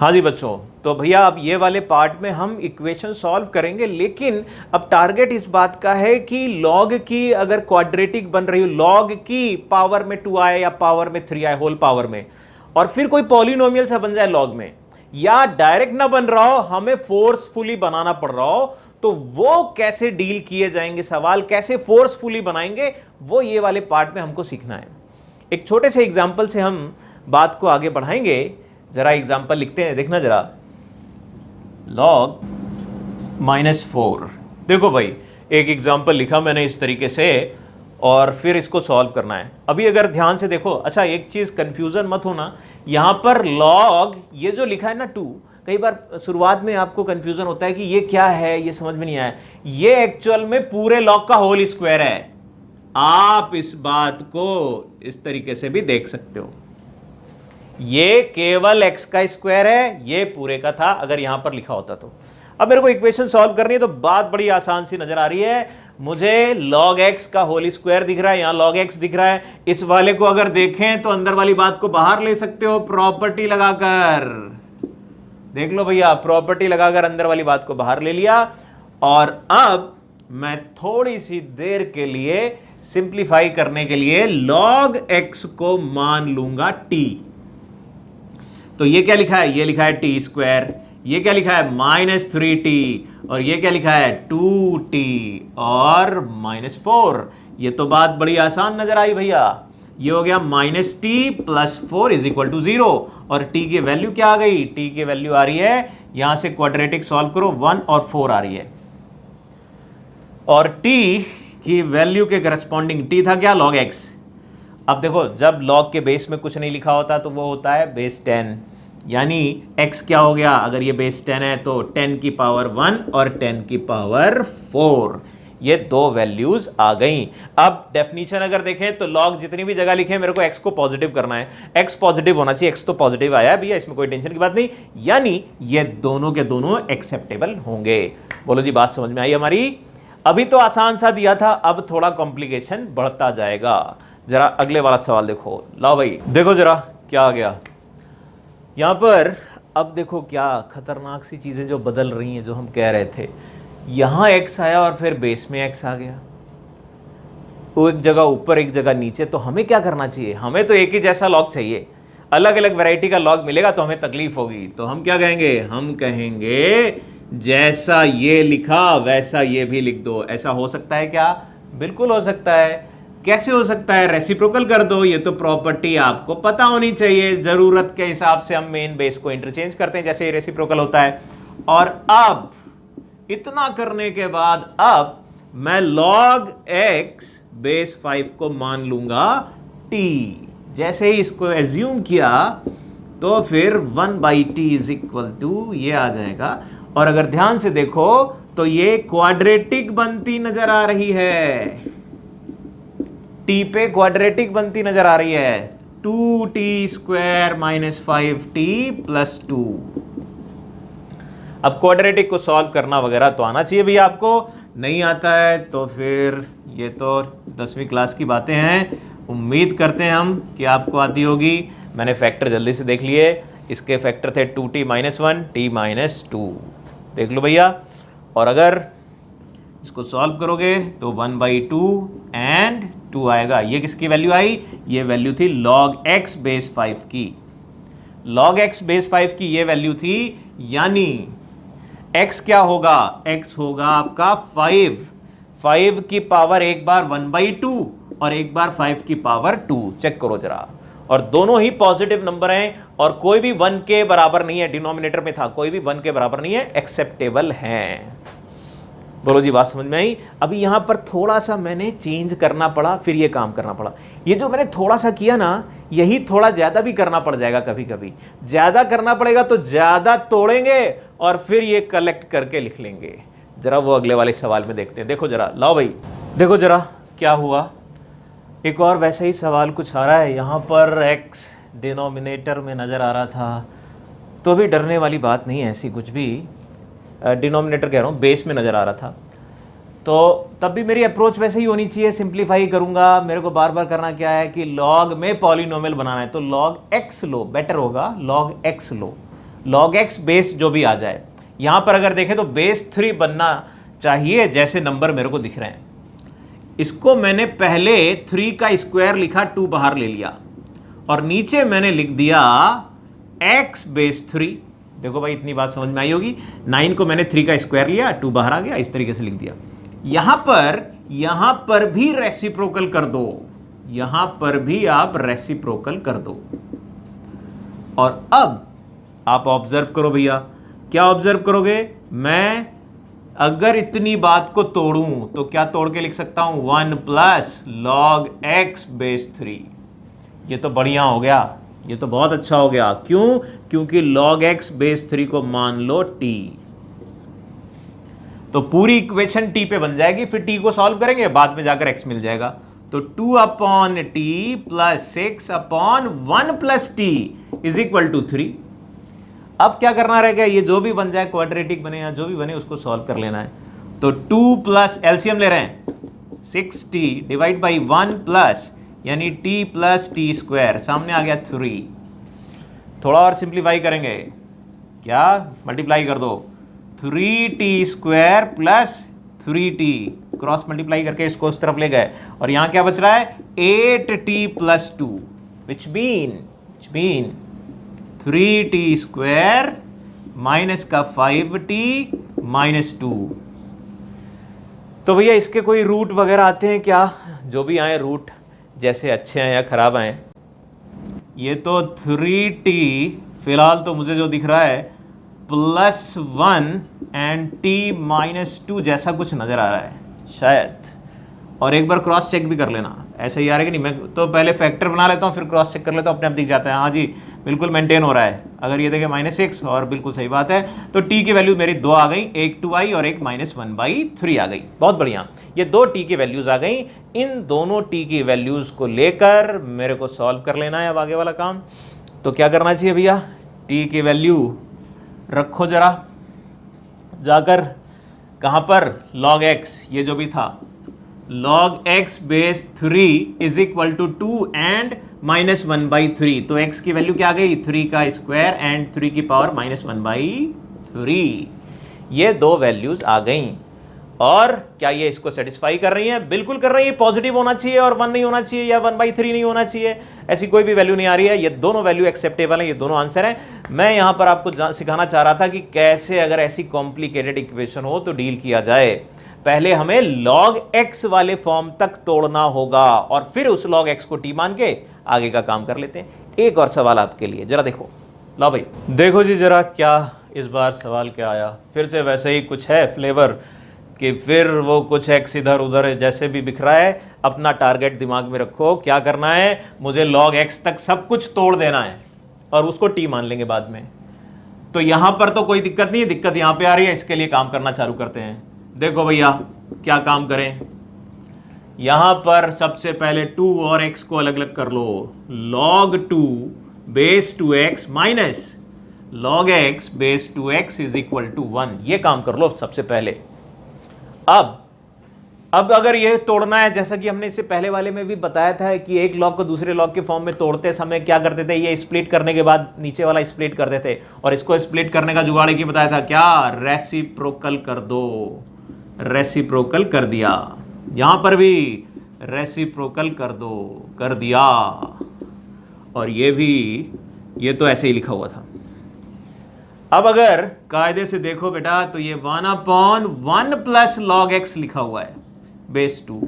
हाँ जी बच्चों, तो भैया अब ये वाले पार्ट में हम इक्वेशन सॉल्व करेंगे, लेकिन अब टारगेट इस बात का है कि लॉग की अगर क्वाड्रेटिक बन रही हो, लॉग की पावर में 2 आए या पावर में 3 आए होल पावर में, और फिर कोई पॉलिनोमियल सा बन जाए लॉग में, या डायरेक्ट ना बन रहा हो, हमें फोर्सफुली बनाना पड़ रहा हो, तो वो कैसे डील किए जाएंगे, सवाल कैसे फोर्सफुली बनाएंगे, वो ये वाले पार्ट में हमको सीखना है। एक छोटे से एग्जाम्पल से हम बात को आगे बढ़ाएंगे। जरा एग्जाम्पल लिखते हैं, देखना जरा। log -4, देखो भाई एक एग्जाम्पल लिखा मैंने इस तरीके से, और फिर इसको सॉल्व करना है। अभी अगर ध्यान से देखो, अच्छा एक चीज कंफ्यूजन मत होना, यहां पर log ये जो लिखा है ना 2, कई बार शुरुआत में आपको कंफ्यूजन होता है कि ये क्या है, ये समझ में नहीं आया। ये एक्चुअल में पूरे log का होल स्क्वायर है। आप इस बात को इस तरीके से भी देख सकते हो, ये केवल x का स्क्वायर है, ये पूरे का था अगर यहां पर लिखा होता तो। अब मेरे को इक्वेशन सॉल्व करनी है, तो बात बड़ी आसान सी नजर आ रही है। मुझे log x का होल स्क्वायर दिख रहा है, यहां log x दिख रहा है। इस वाले को अगर देखें तो अंदर वाली बात को बाहर ले सकते हो प्रॉपर्टी लगाकर। देख लो भैया, प्रॉपर्टी लगाकर अंदर वाली बात को बाहर ले लिया। और अब मैं थोड़ी सी देर के लिए सिंप्लीफाई करने के लिए log x को मान लूंगा t। तो ये क्या लिखा है, ये लिखा है टी स्क्वायर, ये क्या लिखा है -3t, और ये क्या लिखा है 2t और -4। ये तो बात बड़ी आसान नजर आई भैया। ये हो गया -t + 4 = 0, और t की वैल्यू क्या आ गई, t की वैल्यू आ रही है, यहां से क्वाड्रेटिक सॉल्व करो 1 और 4 आ रही है, और t की वैल्यू के करस्पॉन्डिंग t था क्या, log x। अब देखो, जब log के बेस में कुछ नहीं लिखा होता तो वो होता है बेस 10, यानी x क्या हो गया, अगर ये बेस 10 है तो 10 की पावर 1 और 10 की पावर 4, ये दो वैल्यूज आ गई। अब डेफिनेशन अगर देखें तो log जितनी भी जगह लिखे, मेरे को x को पॉजिटिव करना है, x पॉजिटिव होना चाहिए, x तो पॉजिटिव आया भैया, इसमें कोई टेंशन की बात नहीं, यानी ये दोनों के दोनों एक्सेप्टेबल होंगे। बोलो जी, बात समझ में आई हमारी। अभी तो आसान सा दिया था, अब थोड़ा कॉम्प्लिकेशन बढ़ता जाएगा। जरा अगले वाला सवाल देखो, लाओ भाई देखो जरा क्या आ गया यहां पर। अब देखो क्या खतरनाक सी चीजें जो बदल रही हैं, जो हम कह रहे थे, यहां x आया और फिर बेस में x आ गया, वो एक जगह ऊपर एक जगह नीचे। तो हमें क्या करना चाहिए, हमें तो एक ही जैसा लॉग चाहिए, अलग अलग वैरायटी का लॉग मिलेगा तो हमें तकलीफ होगी। तो हम क्या कहेंगे, हम कहेंगे जैसा ये लिखा वैसा ये भी लिख दो। ऐसा हो सकता है क्या, बिल्कुल हो सकता है। कैसे हो सकता है, रेसिप्रोकल कर दो। ये तो प्रॉपर्टी आपको पता होनी चाहिए, जरूरत के हिसाब से हम मेन बेस को इंटरचेंज करते हैं जैसे रेसिप्रोकल होता है। और अब इतना करने के बाद अब मैं log x बेस 5 को मान लूंगा t। जैसे ही इसको एज्यूम किया तो फिर 1/t = ये आ जाएगा। और अगर ध्यान से देखो तो ये क्वाड्रेटिक बनती नजर आ रही है, t पे क्वाड्रेटिक बनती नजर आ रही है, 2t² - 5t + 2। अब क्वाड्रेटिक को सॉल्व करना वगैरह तो आना चाहिए भैया आपको, नहीं आता है तो फिर ये तो 10वीं क्लास की बातें हैं, उम्मीद करते हैं हम कि आपको आती होगी। मैंने फैक्टर जल्दी से देख लिए, इसके फैक्टर थे 2t - 1 t - 2, देख लो भैया। और अगर इसको सॉल्व करोगे तो 1/2 एंड 2 आएगा। ये किसकी वैल्यू आई, ये वैल्यू थी log x बेस 5 की, log x बेस 5 की ये वैल्यू थी। यानी x क्या होगा, x होगा आपका 5 की पावर एक बार 1/2 और एक बार 5 की पावर 2। चेक करो जरा, और दोनों ही पॉजिटिव नंबर हैं और कोई भी 1 के बराबर नहीं है, डिनोमिनेटर में था, कोई भी 1 के बराबर नहीं है, एक्सेप्टेबल हैं। बोलो जी, बात समझ में आई। अभी यहां पर थोड़ा सा मैंने चेंज करना पड़ा, फिर ये काम करना पड़ा। ये जो मैंने थोड़ा सा किया ना, यही थोड़ा ज्यादा भी करना पड़ जाएगा, कभी कभी ज्यादा करना पड़ेगा तो ज्यादा तोड़ेंगे और फिर ये कलेक्ट करके लिख लेंगे। जरा वो अगले वाले सवाल में देखते हैं। देखो जरा, लाओ भाई देखो जरा क्या हुआ। एक और वैसे ही सवाल कुछ आ रहा है, यहां पर x डिनोमिनेटर में नजर आ रहा था, तो भी डरने वाली बात नहीं है ऐसी कुछ भी। डिनोमिनेटर कह रहा हूँ, बेस में नज़र आ रहा था, तो तब भी मेरी अप्रोच वैसे ही होनी चाहिए, सिंप्लीफाई करूँगा। मेरे को बार बार करना क्या है कि लॉग में पॉलिनोमियल बनाना है, तो log x लो, बेटर होगा log x लो। log x बेस जो भी आ जाए। यहां पर अगर देखें तो बेस 3 बनना चाहिए जैसे नंबर मेरे को दिख रहे हैं। इसको मैंने पहले 3 का स्क्वायर लिखा, 2 बाहर ले लिया और नीचे मैंने लिख दिया x बेस 3। देखो भाई इतनी बात समझ में आई होगी। 9 को मैंने 3 का स्क्वायर लिया, 2 बाहर आ गया, इस तरीके से लिख दिया। यहां पर भी रेसिप्रोकल कर दो, यहां पर भी आप रेसिप्रोकल कर दो। और अब आप ऑब्जर्व करो भैया, क्या ऑब्जर्व करोगे? मैं अगर इतनी बात को तोड़ूं तो क्या तोड़ के लिख सकता हूं? 1 प्लस लॉग एक्स बेस 3। ये तो बढ़िया हो गया, ये तो बहुत अच्छा हो गया। क्यों? क्योंकि log x बेस 3 को मान लो t, तो पूरी इक्वेशन t पे बन जाएगी। फिर t को सॉल्व करेंगे, बाद में जाकर x मिल जाएगा। तो 2 upon t plus 6 upon 1 plus t is equal to 3। अब क्या करना रहेगा? ये जो भी बन जाए, क्वाड्रेटिक बने या जो भी बने, उसको सॉल्व कर लेना है। तो 2 प्लस एलसीएम ले रहे हैं, 6t डिवाइड बाई 1 प्लस यानी t प्लस टी स्क्वायर, सामने आ गया 3। थोड़ा और सिंप्लीफाई करेंगे, क्या मल्टीप्लाई कर दो, 3t square plus 3t, cross multiply करके इसको उस तरफ ले गए और यहां क्या बच रहा है? 8t plus 2 which mean 3t square minus का 5t माइनस 2। तो भैया इसके कोई रूट वगैरह आते हैं क्या? जो भी आए रूट, जैसे अच्छे आए या खराब आए। ये तो 3t फिलहाल तो मुझे जो दिख रहा है प्लस 1 एंड t माइनस 2 जैसा कुछ नजर आ रहा है शायद। और एक बार क्रॉस चेक भी कर लेना, ऐसे ही आ रहा है कि नहीं। मैं तो पहले फैक्टर बना लेता हूँ, फिर क्रॉस चेक कर लेता हूँ, अपने आप दिख जाता है। हाँ जी, बिल्कुल मेंटेन हो रहा है। अगर ये देखें -6 और बिल्कुल सही बात है। तो t की वैल्यू मेरी 2 आ गई, एक 2 आई और एक -1/3 आ गई। बहुत बढ़िया, ये 2 t की वैल्यूज आ गई। इन दोनों t की वैल्यूज को लेकर मेरे को सॉल्व कर लेना है अब आगे वाला काम। तो क्या करना चाहिए भैया? t की वैल्यू रखो जरा जाकर, कहाँ पर? log x, ये जो भी था log x base 3 is equal to 2 and -1/3। तो x की वैल्यू क्या आ गई? 3 का स्क्वायर एंड 3 की पावर -1/3। ये 2 वैल्यूज आ गई। और क्या ये इसको सेटिस्फाई कर रही है? बिल्कुल कर रही है। पॉजिटिव होना चाहिए और 1 नहीं होना चाहिए या 1/3 नहीं होना चाहिए, ऐसी कोई भी वैल्यू नहीं आ रही है। ये दोनों वैल्यू एक्सेप्टेबल है, ये दोनों आंसर हैं। मैं यहां पर आपको सिखाना चाह रहा था कि कैसे अगर ऐसी कॉम्प्लिकेटेड इक्वेशन हो तो डील किया जाए। पहले हमें log x वाले फॉर्म तक तोड़ना होगा और फिर उस log x को t मान के आगे का काम कर लेते हैं। एक और सवाल आपके लिए, जरा देखो। लो भाई देखो जी जरा, क्या इस बार सवाल क्या आया? फिर से वैसे ही कुछ है फ्लेवर कि फिर वो कुछ x इधर उधर जैसे भी बिखरा है। अपना टारगेट दिमाग में रखो, क्या करना है? मुझे log x तक सब कुछ तोड़ देना है और उसको t मान लेंगे बाद में। तो यहां पर तो कोई दिक्कत नहीं है, दिक्कत यहां पे आ रही है। इसके लिए काम करना चालू करते हैं। देखो भैया क्या काम करें, यहां पर सबसे पहले 2 और x को अलग अलग कर लो। log 2 base 2x minus log x base 2x is equal to 1। ये काम कर लो सबसे पहले। अब अगर ये तोड़ना है, जैसा कि हमने इससे पहले वाले में भी बताया था कि एक लॉग को दूसरे लॉग के फॉर्म में तोड़ते समय क्या करते थे? ये स्प्लिट करने के बाद नीचे वाला स्प्लिट करते थे और इसको स्प्लिट करने का जुगाड़ की बताया था, क्या? रेसिप्रोकल कर दो। रेसिप्रोकल कर दिया, यहां पर भी रेसिप्रोकल कर दो, कर दिया। और ये भी, ये तो ऐसे ही लिखा हुआ था। अब अगर कायदे से देखो बेटा तो ये 1/1 प्लस log x लिखा हुआ है बेस 2,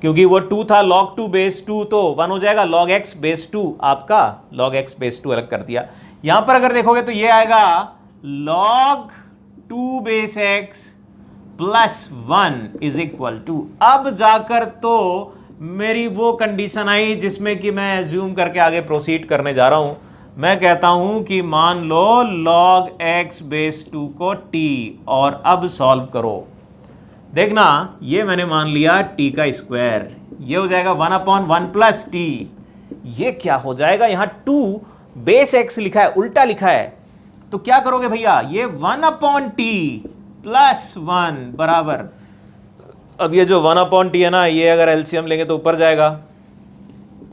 क्योंकि वो 2 था log 2 बेस 2 तो 1 हो जाएगा। log x बेस 2 आपका log x बेस 2 अलग कर दिया। यहां पर अगर देखोगे तो ये आएगा log 2 base x plus 1 is equal to, अब जाकर तो मेरी वो कंडीशन आई जिसमें कि मैं एज्यूम करके आगे प्रोसीड करने जा रहा हूं। मैं कहता हूं कि मान लो log x बेस 2 को t और अब सॉल्व करो। देखना ये मैंने मान लिया t का स्क्वायर, ये हो जाएगा 1/1 प्लस t। ये क्या हो जाएगा? यहां 2 बेस x लिखा है, उल्टा लिखा है। तो क्या करोगे भैया? ये 1/t प्लस 1 बराबर, अब ये जो 1/t है ना, ये अगर एलसीएम लेंगे तो ऊपर जाएगा,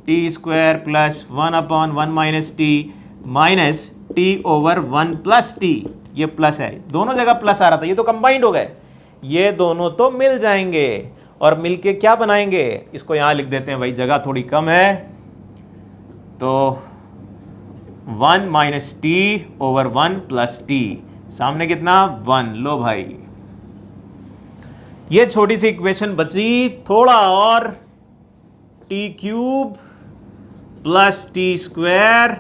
t square plus 1/1 minus t minus T over 1 plus T, ये प्लस है, दोनों जगह प्लस आ रहा था, ये तो कंबाइंड हो गए, ये दोनों तो मिल जाएंगे और मिलके क्या बनाएंगे, इसको यहां लिख देते हैं भाई, जगह थोड़ी कम है, तो 1 minus T over 1 plus T, सामने कितना 1। लो भाई ये छोटी सी इक्वेशन बची, थोड़ा और, T cube plus t square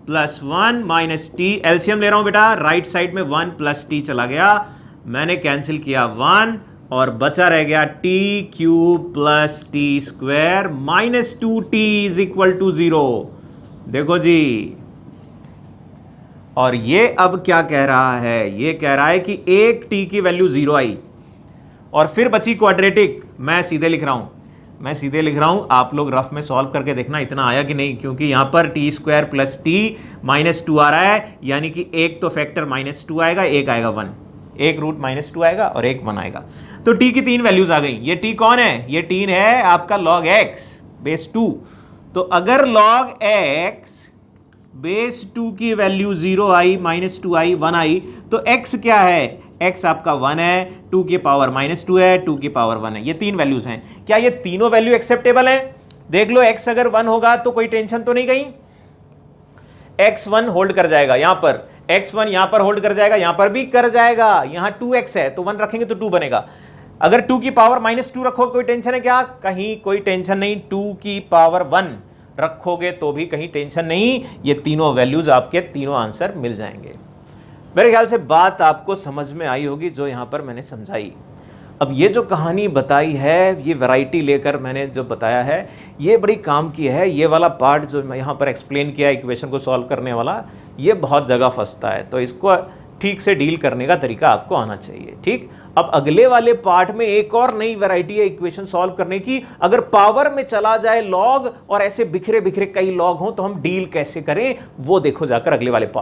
plus 1 minus T, LCM ले रहा हूं बेटा, राइट साइड में 1 प्लस टी चला गया, मैंने कैंसिल किया 1 और बचा रह गया t cube plus t square minus 2t is equal to 0। देखो जी, और ये अब क्या कह रहा है, ये कह रहा है कि एक t की वैल्यू 0 आई और फिर बची क्वाड्रेटिक, मैं सीधे लिख रहा हूं, आप लोग रफ में सॉल्व करके देखना इतना आया कि नहीं, क्योंकि यहां पर T square plus T minus 2 आ रहा है, यानी कि एक तो फैक्टर माइनस 2 आएगा, एक आएगा 1, एक रूट माइनस 2 आएगा और एक 1 आएगा, तो टी की 3 वैल्यूज आ गई। ये टी कौन है, ये टी है आपका log x बेस 2, तो अगर log x बेस 2 की वैल्यू 0 आई, माइनस 2 आई, 1 आई, तो x क्या है, x आपका 1 है, 2 की पावर माइनस 2 है, 2 की पावर 1 है, ये 3 वैल्यूज हैं। क्या ये तीनों वैल्यू एक्सेप्टेबल है, देख लो, x अगर 1 होगा तो कोई टेंशन तो नहीं गई, x1 होल्ड कर जाएगा, यहां पर x1 यहां पर होल्ड कर जाएगा, यहां पर भी कर जाएगा, यहां 2x है तो 1 रखेंगे तो 2 बनेगा, अगर 2 की पावर माइनस 2 रखो कोई टेंशन है क्या, कहीं कोई टेंशन नहीं, 2 की पावर 1 रखोगे तो भी कहीं टेंशन नहीं, ये तीनों वैल्यूज आपके तीनों आंसर मिल जाएंगे। मेरे ख्याल से बात आपको समझ में आई होगी जो यहां पर मैंने समझाई। अब ये जो कहानी बताई है, ये वैरायटी लेकर मैंने जो बताया है, ये बड़ी काम की है, ये वाला पार्ट जो मैं यहाँ पर एक्सप्लेन किया इक्वेशन को सॉल्व करने वाला, ये बहुत जगह फंसता है, तो इसको ठीक से डील करने का तरीका आपको आना चाहिए। ठीक, अब अगले वाले पार्ट में एक और नई वैरायटी है इक्वेशन सॉल्व करने की, अगर पावर में चला जाए लॉग और ऐसे बिखरे बिखरे कई लॉग हों तो हम डील कैसे करें, वो देखो जाकर अगले वाले पार्ट।